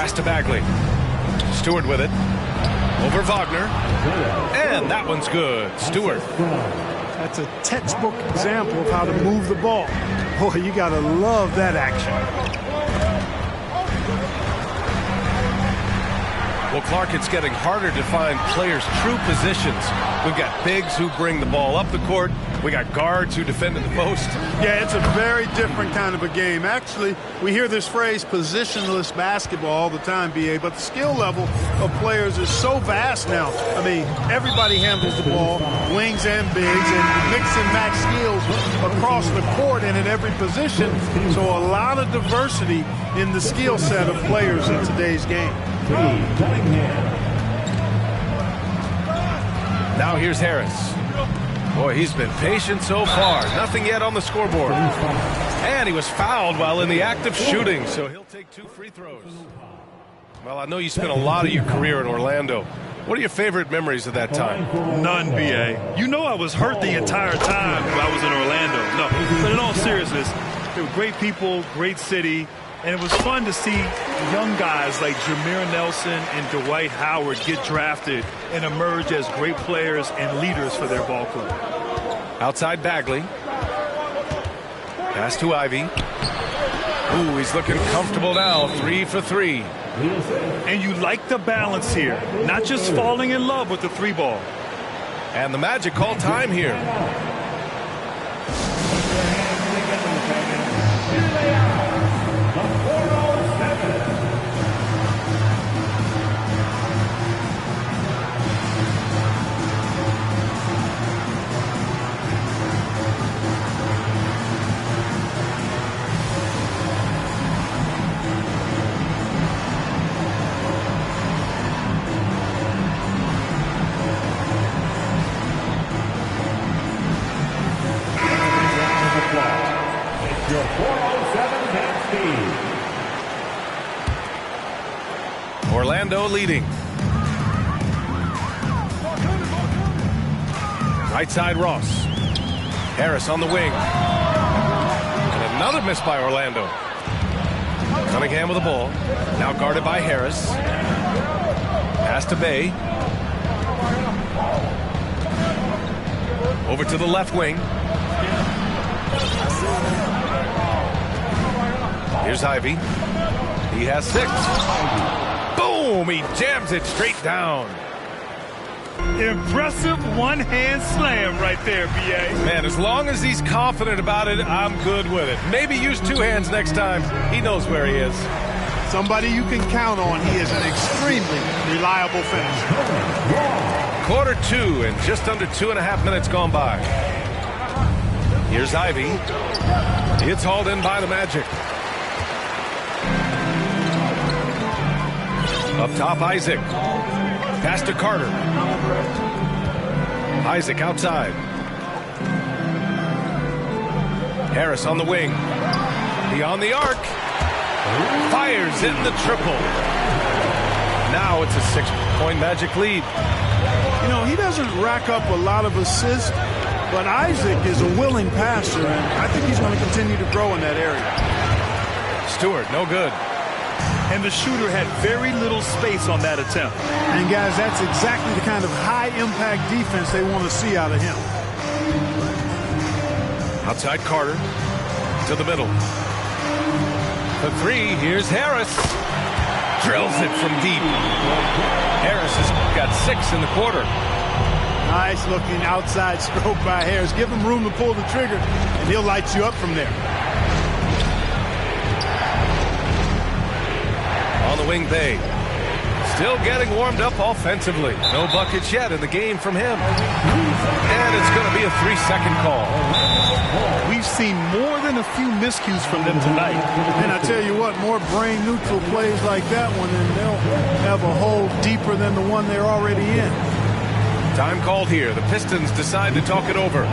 Pass to Bagley. Stewart with it. Over Wagner. And that one's good. Stewart. That's a textbook example of how to move the ball. Boy, you got to love that action. Well, Clark, it's getting harder to find players' true positions. We've got bigs who bring the ball up the court. We got guards who defend at the post. Yeah, it's a very different kind of a game. Actually, we hear this phrase positionless basketball all the time, BA, but the skill level of players is so vast now. I mean, everybody handles the ball, wings and bigs, and mix and match skills across the court and in every position. So a lot of diversity in the skill set of players in today's game. Now here's Harris. Boy, he's been patient so far. Nothing yet on the scoreboard. And he was fouled while in the act of shooting, so he'll take 2 free throws. Well, I know you spent a lot of your career in Orlando. What are your favorite memories of that time? None, B.A. You know I was hurt the entire time I was in Orlando. No, but in all seriousness, they were great people, great city, and it was fun to see young guys like Jameer Nelson and Dwight Howard get drafted and emerge as great players and leaders for their ball club. Outside Bagley. Pass to Ivy. Ooh, he's looking comfortable now. 3 for 3. And you like the balance here, not just falling in love with the 3-ball. And the Magic call time here. Orlando leading. Right side Ross. Harris on the wing. And another miss by Orlando. Cunningham with the ball. Now guarded by Harris. Pass to Bay. Over to the left wing. Here's Ivy. He has 6. Boom! He jams it straight down. Impressive one-hand slam right there, B.A. Man, as long as he's confident about it, I'm good with it. Maybe use 2 hands next time. He knows where he is. Somebody you can count on. He is an extremely reliable finisher. Quarter 2 and just under 2.5 minutes gone by. Here's Ivy. It's hauled in by the Magic. Up top, Isaac. Pass to Carter. Isaac outside. Harris on the wing. Beyond the arc. Fires in the triple. Now it's a 6-point Magic lead. You know, he doesn't rack up a lot of assists, but Isaac is a willing passer, and I think he's going to continue to grow in that area. Stewart, no good. And the shooter had very little space on that attempt. And guys, that's exactly the kind of high-impact defense they want to see out of him. Outside Carter to the middle. The 3, here's Harris. Drills it from deep. Harris has got 6 in the quarter. Nice looking outside stroke by Harris. Give him room to pull the trigger, and he'll light you up from there. On the wing, Bay. Still getting warmed up offensively. No buckets yet in the game from him. And it's going to be a 3-second call. We've seen more than a few miscues from them tonight. And I tell you what, more brain-neutral plays like that one, and they'll have a hole deeper than the one they're already in. Time called here. The Pistons decide to talk it over.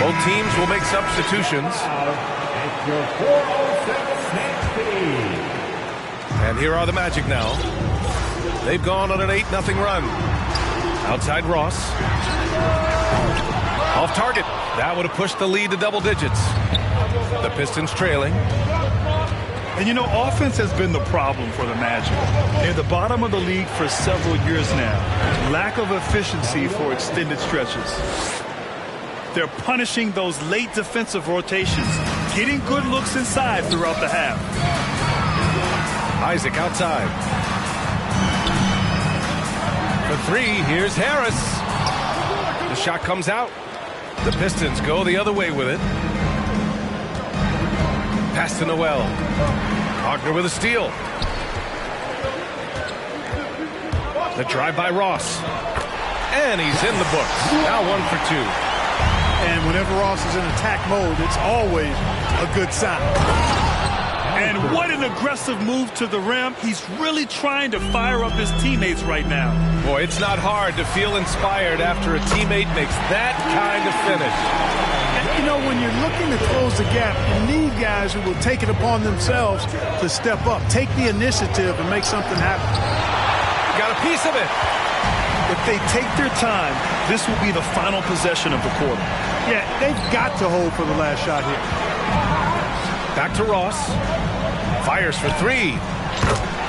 Both teams will make substitutions. And here are the Magic now. They've gone on an 8-0 run. Outside Ross. Off target. That would have pushed the lead to double digits. The Pistons trailing. And you know, offense has been the problem for the Magic. Near the bottom of the league for several years now. Lack of efficiency for extended stretches. They're punishing those late defensive rotations, getting good looks inside throughout the half. Isaac outside. For three, here's Harris. The shot comes out. The Pistons go the other way with it. Pass to Noel. Wagner with a steal. The drive by Ross. And he's in the books. Now 1 for 2. And whenever Ross is in attack mode, it's always a good sign. And what an aggressive move to the rim. He's really trying to fire up his teammates right now. Boy, it's not hard to feel inspired after a teammate makes that kind of finish. You know, when you're looking to close the gap, you need guys who will take it upon themselves to step up, take the initiative, and make something happen. Got a piece of it. If they take their time, this will be the final possession of the quarter. Yeah, they've got to hold for the last shot here. Back to Ross. Fires for three.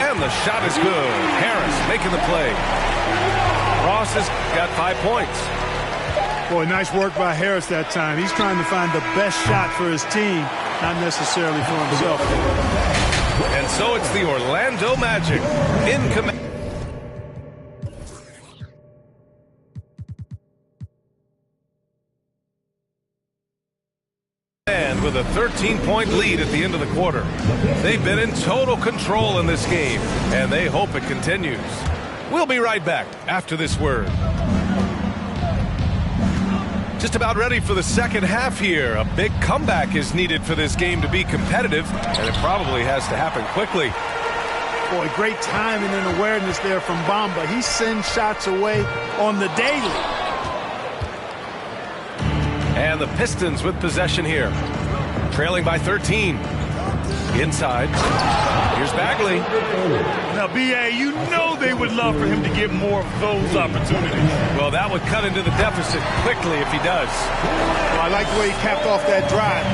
And the shot is good. Harris making the play. Ross has got 5 points. Boy, nice work by Harris that time. He's trying to find the best shot for his team, not necessarily for himself. And so it's the Orlando Magic in command. With a 13-point lead at the end of the quarter. They've been in total control in this game, and they hope it continues. We'll be right back after this word. Just about ready for the second half here. A big comeback is needed for this game to be competitive, and it probably has to happen quickly. Boy, great timing and awareness there from Bamba. He sends shots away on the daily. And the Pistons with possession here. Trailing by 13. Inside. Here's Bagley. Now, B.A., you know they would love for him to get more of those opportunities. Well, that would cut into the deficit quickly if he does. Well, I like the way he capped off that drive.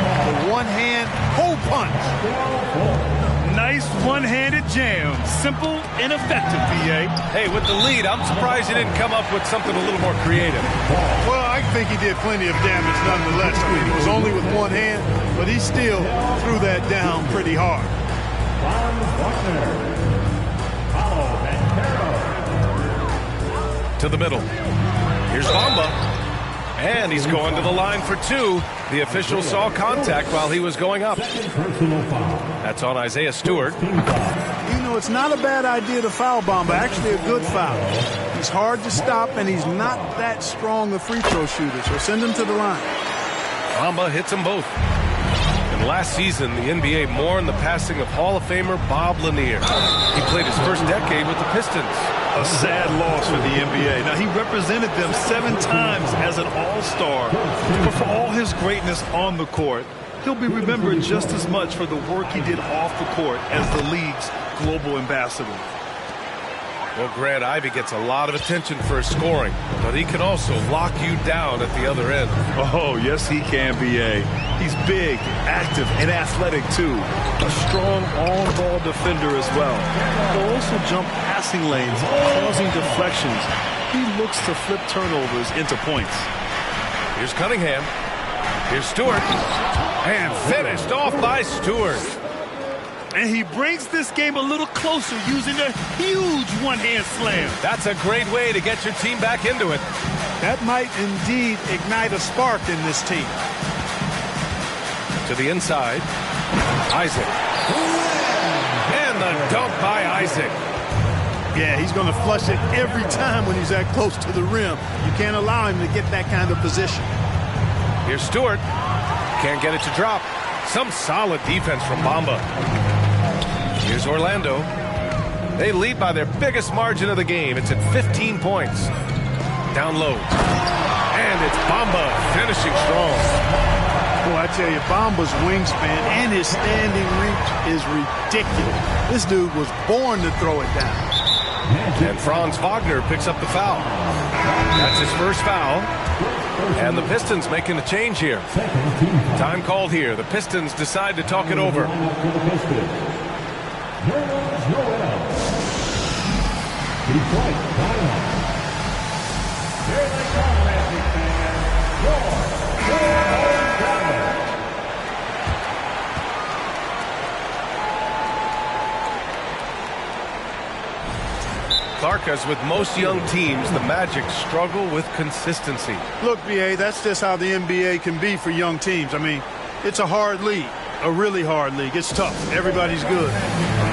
The one-hand hole punch. Nice one-handed jam. Simple and effective, B.A. Hey, with the lead, I'm surprised he didn't come up with something a little more creative. Well, I think he did plenty of damage nonetheless. I mean, it was only with one hand, but he still threw that down pretty hard. To the middle. Here's Bamba. And he's going to the line for two. The official saw contact while he was going up. That's on Isaiah Stewart. You know, it's not a bad idea to foul Bamba. Actually, a good foul. He's hard to stop, and he's not that strong a free throw shooter, so send him to the line. Bamba hits them both. And last season, the NBA mourned the passing of Hall of Famer Bob Lanier. He played his first decade with the Pistons. A sad loss for the NBA. Now, he represented them 7 times as an all-star. But for all his greatness on the court, he'll be remembered just as much for the work he did off the court as the league's global ambassador. Well, Grant, Ivey gets a lot of attention for his scoring, but he can also lock you down at the other end. Oh, yes, he can, B.A. He's big, active, and athletic, too. A strong on-ball defender as well. He'll also jump passing lanes, causing deflections. He looks to flip turnovers into points. Here's Cunningham. Here's Stewart. And finished off by Stewart. And he brings this game a little closer using a huge one-hand slam. That's a great way to get your team back into it. That might indeed ignite a spark in this team. To the inside. Isaac. And the dunk by Isaac. Yeah, he's going to flush it every time when he's that close to the rim. You can't allow him to get that kind of position. Here's Stewart. Can't get it to drop. Some solid defense from Bamba. Here's Orlando. They lead by their biggest margin of the game. It's at 15 points. Down low. And it's Bamba finishing strong. Boy, I tell you, Bamba's wingspan and his standing reach is ridiculous. This dude was born to throw it down. And Franz Wagner picks up the foul. That's his first foul. And the Pistons making a change here. Time called here. The Pistons decide to talk it over. Clark, as with most young teams, the Magic struggle with consistency. Look, B.A., that's just how the NBA can be for young teams. I mean, it's a hard league, a really hard league. It's tough. Everybody's good.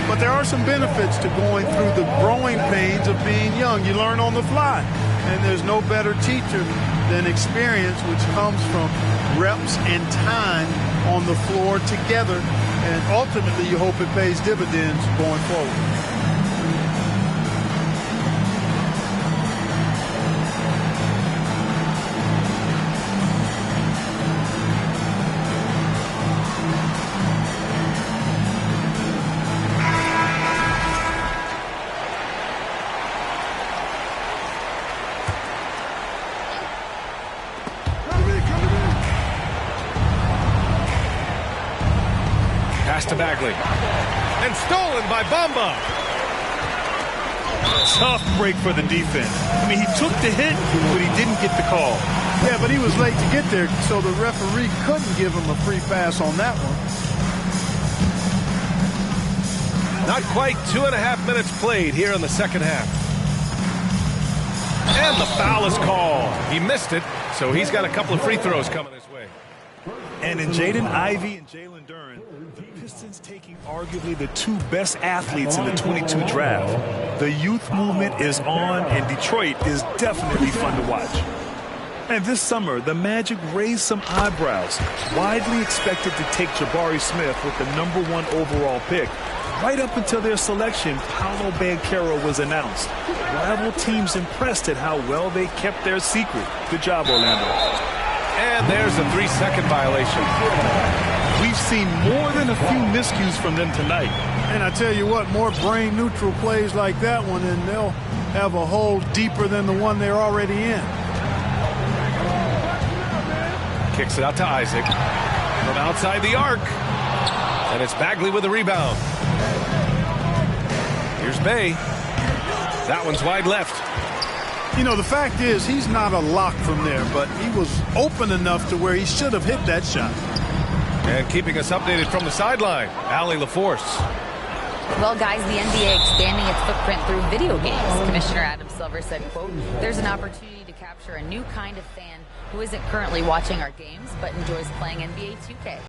But there are some benefits to going through the growing pains of being young. You learn on the fly. And there's no better teacher than experience, which comes from reps and time on the floor together. And ultimately, you hope it pays dividends going forward. Pass to Bagley. And stolen by Bamba. Tough break for the defense. I mean, he took the hit, but he didn't get the call. Yeah, but he was late to get there, so the referee couldn't give him a free pass on that one. Not quite 2.5 minutes played here in the second half. And the foul is called. He missed it, so he's got a couple of free throws coming his way. And in Jaden Ivey and Jalen Duren, the Pistons taking arguably the two best athletes in the 22 draft. The youth movement is on, and Detroit is definitely fun to watch. And this summer, the Magic raised some eyebrows, widely expected to take Jabari Smith with the #1 overall pick. Right up until their selection, Paolo Banchero was announced. Rival teams impressed at how well they kept their secret. Good job, Orlando. And there's a 3-second violation. We've seen more than a few miscues from them tonight. And I tell you what, more brain-neutral plays like that one, and they'll have a hole deeper than the one they're already in. Kicks it out to Isaac from outside the arc. And it's Bagley with the rebound. Here's Bay. That one's wide left. You know, the fact is, he's not a lock from there, but he was open enough to where he should have hit that shot. And keeping us updated from the sideline, Allie LaForce. Well, guys, the NBA expanding its footprint through video games. Commissioner Adam Silver said, quote, "There's an opportunity to capture a new kind of fan who isn't currently watching our games but enjoys playing NBA 2K.